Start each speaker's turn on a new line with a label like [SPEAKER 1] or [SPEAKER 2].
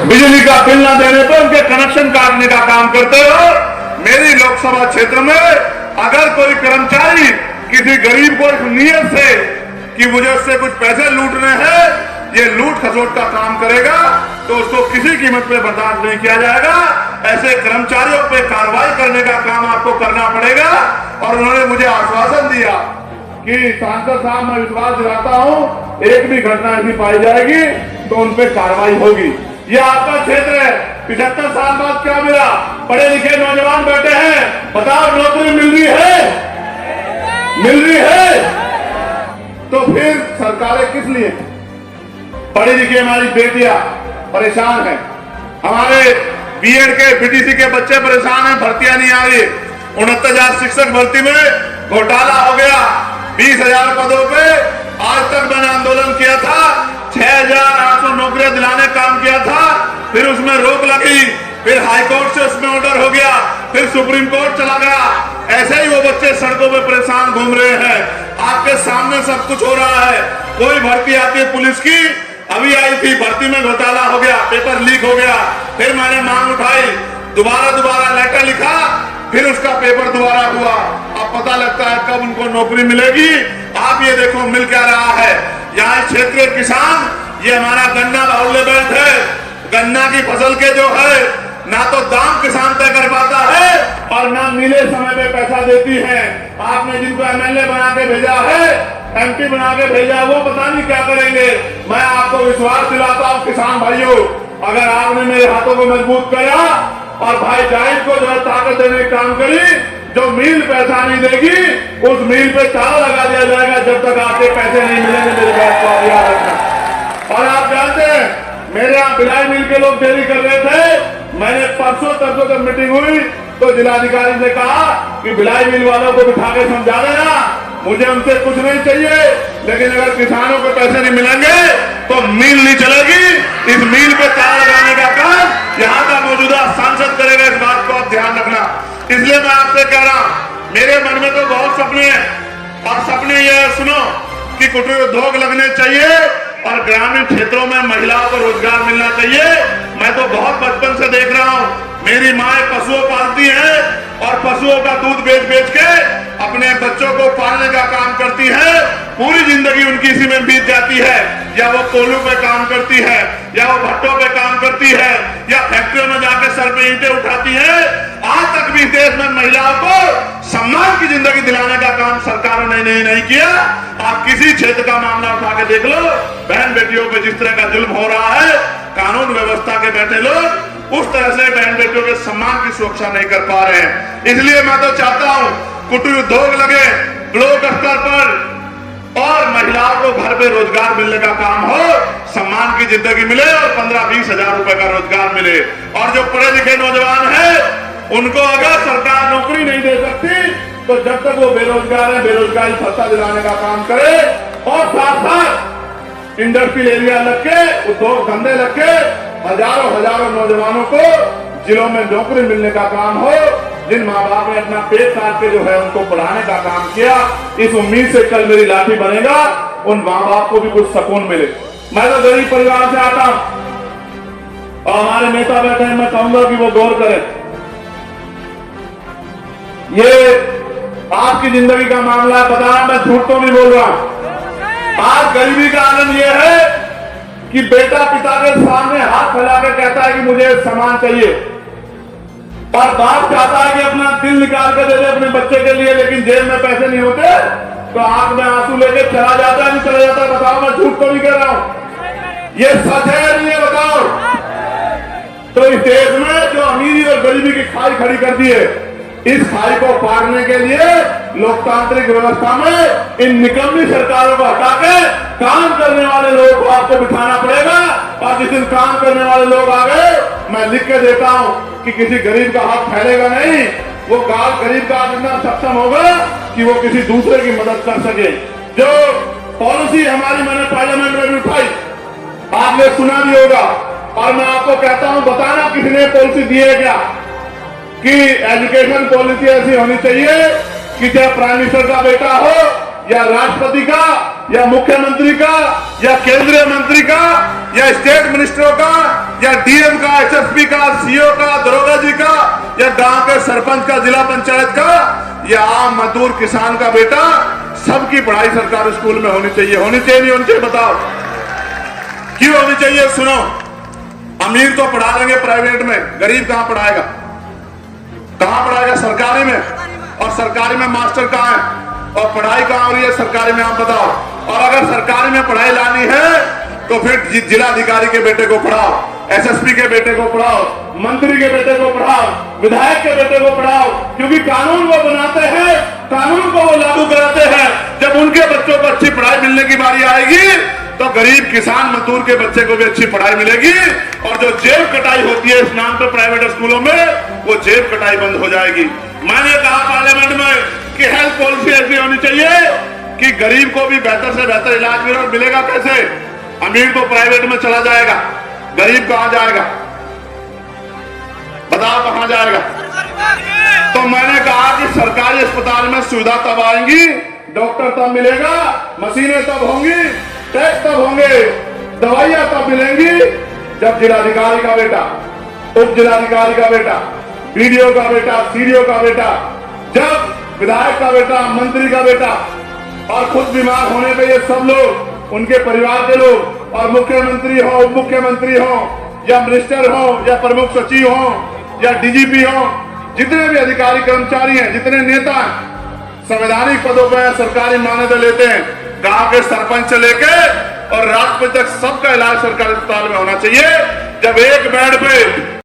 [SPEAKER 1] बिजली का बिल न देने पर उनके कनेक्शन काटने का काम करते हो। मेरी लोकसभा क्षेत्र में अगर कोई कर्मचारी किसी गरीब को इस नियत से कि मुझे उससे कुछ पैसे लूटने हैं, ये लूट खसोट का काम करेगा तो उसको किसी कीमत पे बर्दाश्त नहीं किया जाएगा। ऐसे कर्मचारियों पे कार्रवाई करने का काम आपको करना पड़ेगा। और उन्होंने मुझे आश्वासन दिया कि सांसद साहब, मैं विश्वास दिलाता हूं, एक भी घटना ऐसी पाई जाएगी तो उन पे कार्रवाई होगी। ये आपका क्षेत्र है, 75 साल बाद क्या मिला? पढ़े लिखे नौजवान बैठे हैं, बताओ नौकरी मिल रही है? मिल रही है? तो फिर सरकारें किस लिए? पढ़ी लिखी हमारी बेटियां परेशान हैं, हमारे बीएड के बीटीसी के बच्चे परेशान हैं, भर्तियां नहीं आ रही। 69,000 शिक्षक भर्ती में घोटाला हो गया, 20,000 पदों पे आज तक मैंने आंदोलन किया था, 6,800 नौकरियां दिलाने काम किया था, फिर उसमें रोक लगी, फिर हाईकोर्ट से उसमें ऑर्डर हो गया, फिर सुप्रीम कोर्ट चला गया। ऐसे ही वो बच्चे सड़कों पे परेशान घूम रहे हैं। आपके सामने सब कुछ हो रहा है। कोई भर्ती आती है पुलिस की, अभी आई थी, भर्ती में घोटाला हो गया, पेपर लीक हो गया, फिर मैंने मांग उठाई, दोबारा लेटर लिखा, फिर उसका पेपर दोबारा हुआ। अब पता लगता है कब उनको नौकरी मिलेगी। आप ये देखो मिल क्या रहा है। यहाँ क्षेत्रीय किसान, ये हमारा गन्ना बाहुल्य बेल्ट है, गन्ना की फसल के जो है ना तो दाम किसान तय कर पाता है और ना मिले समय में पैसा देती है। आपने जिनको एमएलए बना के भेजा है, एमपी बना के भेजा है, वो पता नहीं क्या करेंगे। मैं आपको विश्वास दिलाता हूँ किसान भाइयों, अगर आपने मेरे हाथों को मजबूत किया और भाई जाहिद को जो है ताकत देने का काम करी, जो मील पैसा नहीं देगी उस मील पे ताला लगा दिया जाएगा जब तक आपके पैसे नहीं मिलेंगे। मेरी बात को याद रखना। और आप जानते हैं मेरे यहाँ भिलाई मिल के लोग देरी कर रहे थे, मैंने परसों तरसों जब मीटिंग हुई तो जिलाधिकारी ने कहा कि भिलाई मिल वालों को बिठा के समझा देना, मुझे उनसे कुछ नहीं चाहिए, लेकिन अगर किसानों को पैसे नहीं मिलेंगे तो मिल नहीं चलेगी। इस मिल पे ताला लगाने का काम यहाँ का मौजूदा सांसद करेगा, इस बात को आप ध्यान रखना। इसलिए मैं आपसे कह रहा हूं, मेरे मन में तो बहुत सपने हैं और सपने ये सुनो कि कुटीर उद्योग लगने चाहिए और ग्रामीण क्षेत्रों में महिलाओं को रोजगार मिलना चाहिए। मैं तो बहुत बचपन से देख रहा हूं, मेरी माँ पशुओं पालती है और पशुओं का दूध बेच बेच के अपने बच्चों को पालने का काम करती है। पूरी जिंदगी उनकी इसी में बीत जाती है, या वो कोल्हू पे काम करती है, या वो भट्टों पे काम करती है, या फैक्ट्रियों में जाकर सर पे ईंटें उठाती है। आज तक भी देश में महिलाओं को सम्मान की जिंदगी दिलाने का काम सरकारों ने नहीं किया। आप किसी क्षेत्र का मामला उठा के देख लो, बहन बेटियों पे जिस तरह का जुल्म हो रहा है, कानून व्यवस्था के बैठे लोग उस तरह से बहन बेटियों के सम्मान की सुरक्षा नहीं कर पा रहे हैं। इसलिए मैं तो चाहता हूं कुटीर उद्योग लगे ब्लॉक स्तर पर और महिलाओं को घर पे रोजगार मिलने का काम हो, सम्मान की जिंदगी मिले और 15-20 हजार रुपए का रोजगार मिले। और जो पढ़े लिखे नौजवान हैं उनको अगर सरकार नौकरी नहीं दे सकती तो जब तक वो बेरोजगार है बेरोजगारी भत्ता दिलाने का काम करे और साथ साथ इंडस्ट्रियल एरिया लग के, उद्योग धंधे लग के हजारों नौजवानों को जिलों में नौकरी मिलने का काम हो। जिन माँ बाप ने अपना पेट काट के जो है उनको पढ़ाने का काम किया, इस उम्मीद से कल मेरी लाठी बनेगा, उन माँ बाप को भी कुछ सुकून मिले। मैं तो गरीब परिवार से आता हूं और हमारे नेता बैठे हैं, मैं कहूंगा कि वो गौर करें। ये आपकी जिंदगी का मामला है, बता रहा मैं झूठ तो नहीं बोल रहा हूं। आज गरीबी का आनंद यह है कि बेटा पिता के सामने हाथ फैलाकर कहता है कि मुझे सामान चाहिए, और बाप चाहता है कि अपना दिल निकाल कर दे दे अपने बच्चे के लिए, लेकिन जेब में पैसे नहीं होते तो आंख में आंसू लेके चला जाता है, नहीं चला जाता। बताओ मैं झूठ तो नहीं कह रहा हूं, ये सच है या नहीं है बताओ। तो इस देश में जो अमीरी और गरीबी की खाई खड़ी कर दी है, इस खाई को पारने के लिए लोकतांत्रिक व्यवस्था में इन निकम्मी सरकारों को हटा के काम करने वाले लोगों को आपको बिठाना पड़ेगा। और जिस दिन काम करने वाले लोग आ गए, मैं लिख के देता हूं कि किसी गरीब का हाथ फैलेगा नहीं, वो गरीब का इतना सक्षम होगा कि वो किसी दूसरे की मदद कर सके। जो पॉलिसी हमारी मैंने पार्लियामेंट में भी उठाई, आपने सुना भी होगा, और मैं आपको कहता हूं बताना किसने पॉलिसी दी है क्या, कि एजुकेशन पॉलिसी ऐसी होनी चाहिए कि चाहे प्राइम मिनिस्टर का बेटा हो या राष्ट्रपति का या मुख्यमंत्री का या केंद्रीय मंत्री का या स्टेट मिनिस्टरों का या डीएम का, एसएसपी का, सीओ का, दरोगा जी का या गांव के सरपंच का, जिला पंचायत का या आम मजदूर किसान का बेटा, सबकी पढ़ाई सरकारी स्कूल में होनी चाहिए। होनी चाहिए नहीं होनी चाहिए बताओ? क्यों होनी चाहिए? सुनो, अमीर तो पढ़ा लेंगे प्राइवेट में, गरीब कहां पढ़ाएगा? कहां पढ़ाएगा? सरकारी में। और सरकारी में मास्टर कहां है और पढ़ाई कहां हो रही है? सरकारी में। आप बताओ। और अगर सरकारी में पढ़ाई लानी है तो फिर जिलाधिकारी के बेटे को पढ़ाओ, एसएसपी के बेटे को पढ़ाओ, मंत्री के बेटे को पढ़ाओ, विधायक के बेटे को पढ़ाओ, क्योंकि कानून वो बनाते हैं, कानून को वो लागू कराते हैं। जब उनके बच्चों को अच्छी पढ़ाई मिलने की बारी आएगी तो गरीब किसान मजदूर के बच्चे को भी अच्छी पढ़ाई मिलेगी। और जो जेब कटाई होती है इस नाम पर प्राइवेट स्कूलों में, वो जेब कटाई बंद हो जाएगी। मैंने कहा पार्लियामेंट में कि हेल्थ पॉलिसी ऐसी होनी चाहिए कि गरीब को भी बेहतर से बेहतर इलाज मिलेगा। कैसे? अमीर तो प्राइवेट में चला जाएगा, गरीब कहां जाएगा? बताओ कहां जाएगा? तो मैंने कहा कि सरकारी अस्पताल में सुविधा तब आएंगी, डॉक्टर तब मिलेगा, मशीनें तब होंगी, टेस्ट तब होंगे, दवाइयां तब मिलेंगी जब जिलाधिकारी का बेटा, उप जिलाधिकारी का बेटा, बीडीओ का बेटा, सीडीओ का बेटा, जब विधायक का बेटा, मंत्री का बेटा और खुद बीमार होने पे ये सब लोग, उनके परिवार के लोग और मुख्यमंत्री हो, उप मुख्यमंत्री हो या मिनिस्टर हो या प्रमुख सचिव हो या डीजीपी हो, जितने भी अधिकारी कर्मचारी हैं, जितने नेता संवैधानिक पदों पर सरकारी मान्यता लेते हैं, गांव के सरपंच से लेके और राष्ट्रपति तक सबका इलाज सरकारी अस्पताल में होना चाहिए। जब एक बेड पे